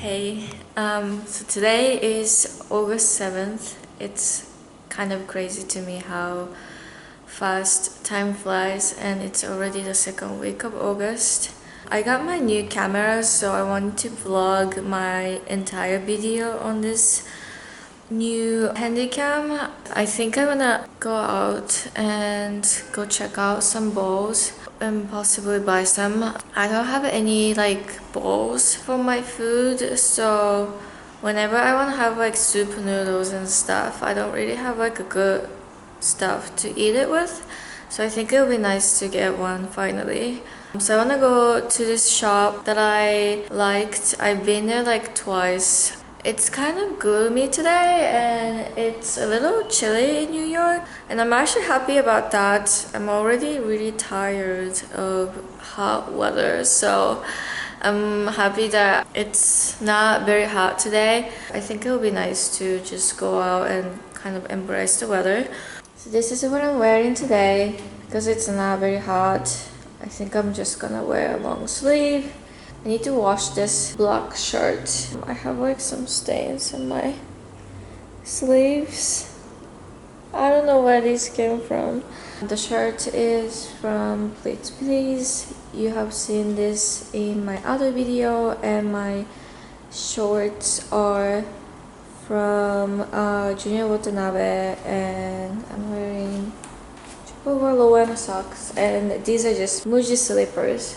Hey, so today is August 7th. It's kind of crazy to me how fast time flies, and it's already the second week of August. I got my new camera, so I wanted to vlog my entire video on this new handycam. I think I'm gonna go out and go check out some bowls and possibly buy some. I don't have any bowls for my food, so whenever I want to have soup noodles and stuff, I don't really have a good stuff to eat it with, so I think it'll be nice to get one finally. So I want to go to this shop that I liked. I've been there twice. It's kind of gloomy today and it's a little chilly in New York, and I'm actually happy about that. I'm already really tired of hot weather, so I'm happy that it's not very hot today. I think it'll be nice to just go out and kind of embrace the weather. So this is what I'm wearing today because it's not very hot. I think I'm just gonna wear a long sleeve. I need to wash this black shirt. I have some stains on my sleeves. I don't know where these came from. The shirt is from Pleats Please. You have seen this in my other video, and my shorts are from Junior Watanabe, and I'm wearing over low socks, and these are just Muji slippers.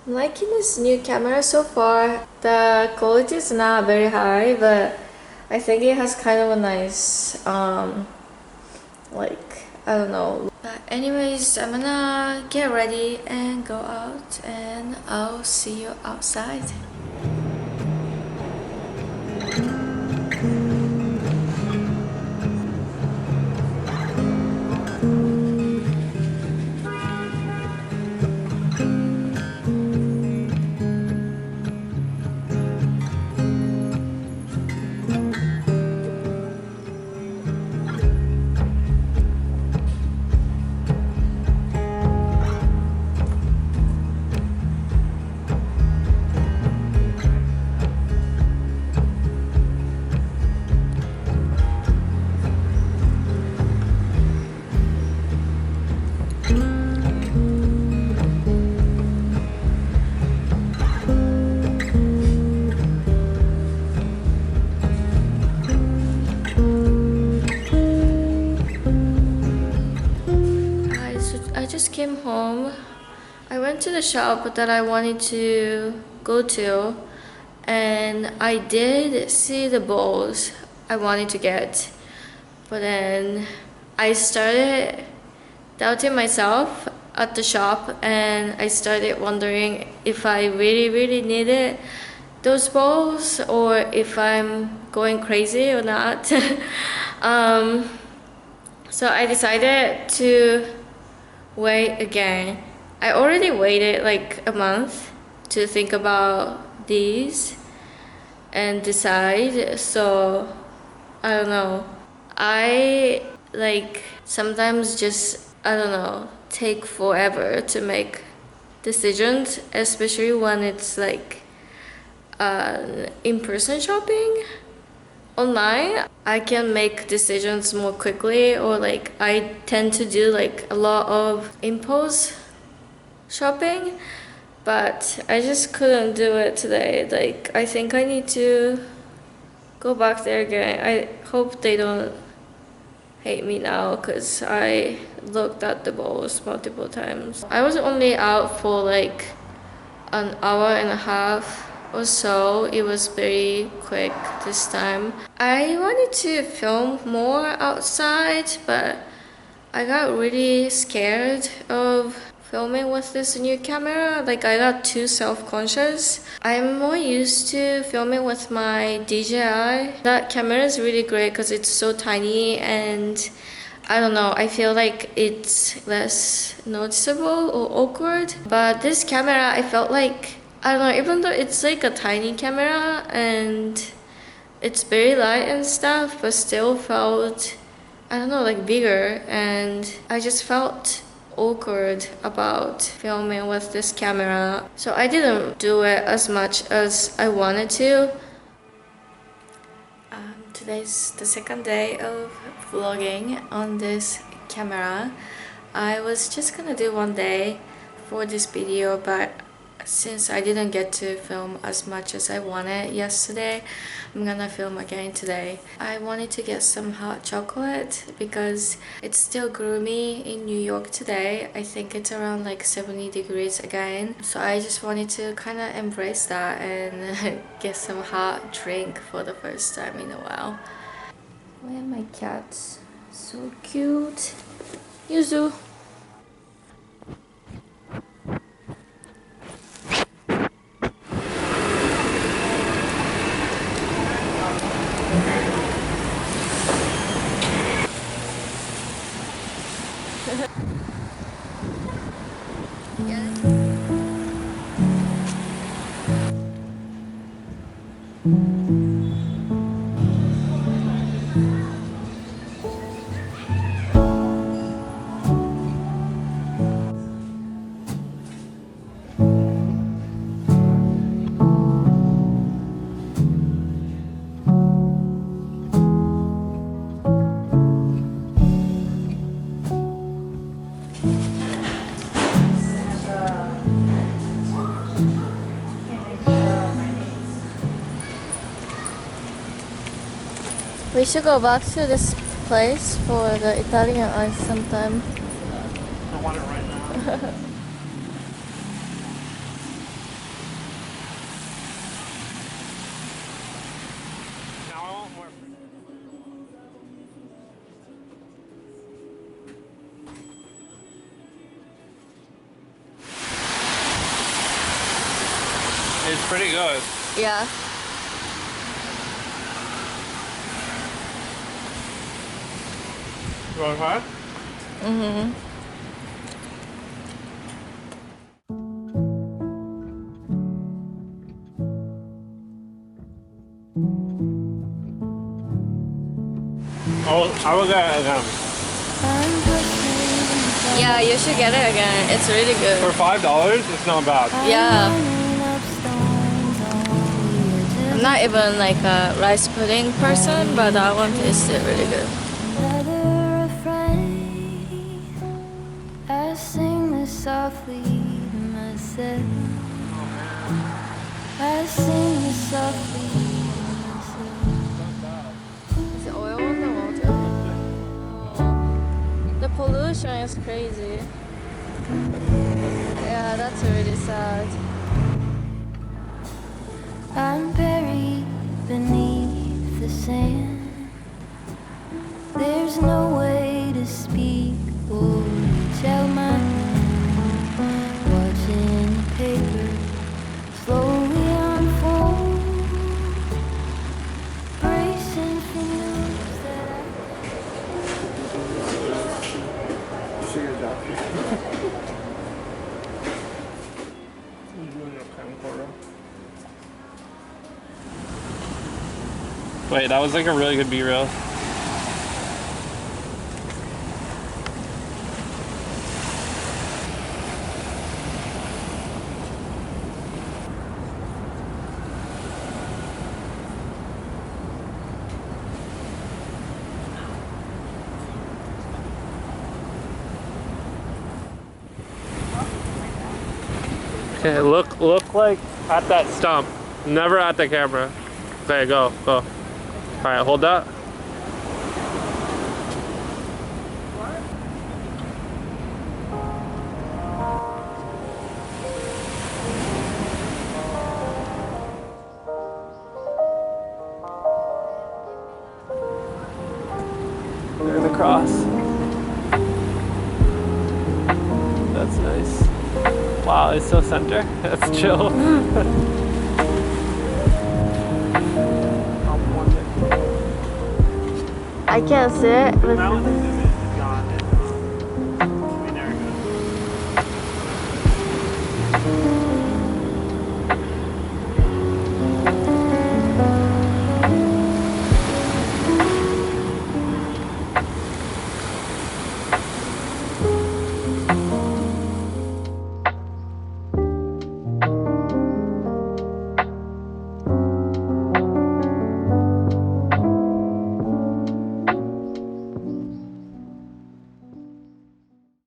I'm liking this new camera so far. The quality is not very high, but I think it has kind of a nice, I don't know. But anyways, I'm gonna get ready and go out, and I'll see you outside. Came home. I went to the shop that I wanted to go to, and I did see the bowls I wanted to get, but then I started doubting myself at the shop, and I started wondering if I really needed those bowls or if I'm going crazy or not. So I decided to wait again. I already waited a month to think about these and decide, so I don't know. I sometimes just, I don't know, take forever to make decisions, especially when it's in-person shopping. Online, I can make decisions more quickly, or I tend to do a lot of impulse shopping, but I just couldn't do it today. I think I need to go back there again. I hope they don't hate me now because I looked at the bowls multiple times. I was only out for an hour and a half or so. It was very quick this time. I wanted to film more outside, but I got really scared of filming with this new camera. I got too self-conscious. I'm more used to filming with my DJI. That camera is really great because it's so tiny, and I don't know, I feel it's less noticeable or awkward. But this camera, I felt I don't know, even though it's a tiny camera and it's very light and stuff, but still felt, I don't know, bigger, and I just felt awkward about filming with this camera, so I didn't do it as much as I wanted to. Today's the second day of vlogging on this camera. I was just gonna do one day for this video, but since I didn't get to film as much as I wanted yesterday, I'm gonna film again today. I wanted to get some hot chocolate because it's still gloomy in New York today. I think it's around like 70 degrees again. So I just wanted to kind of embrace that and get some hot drink for the first time in a while. Where are my cats? So cute. Yuzu. We should go back to this place for the Italian ice sometime. I want it right now. Now I want more. It's pretty good. Yeah. You want to try? Mm-hmm. I will get it again. Yeah, you should get it again. It's really good. For $5, it's not bad. Yeah. I'm not even like a rice pudding person, but that one tasted really good. I sing this softly to myself. I sing this softly to myself. Is it oil on the water? The pollution is crazy. Yeah, that's really sad. I'm buried beneath the sand. There's no way to speak or tell my mind. Watching the paper slowly unfold, bracing for news that Wait, that was like a really good B-reel. Okay, look like at that stump, never at the camera. Okay, go. All right, hold that. There's a cross. That's nice. Wow, it's so center. That's chill. I can't see it.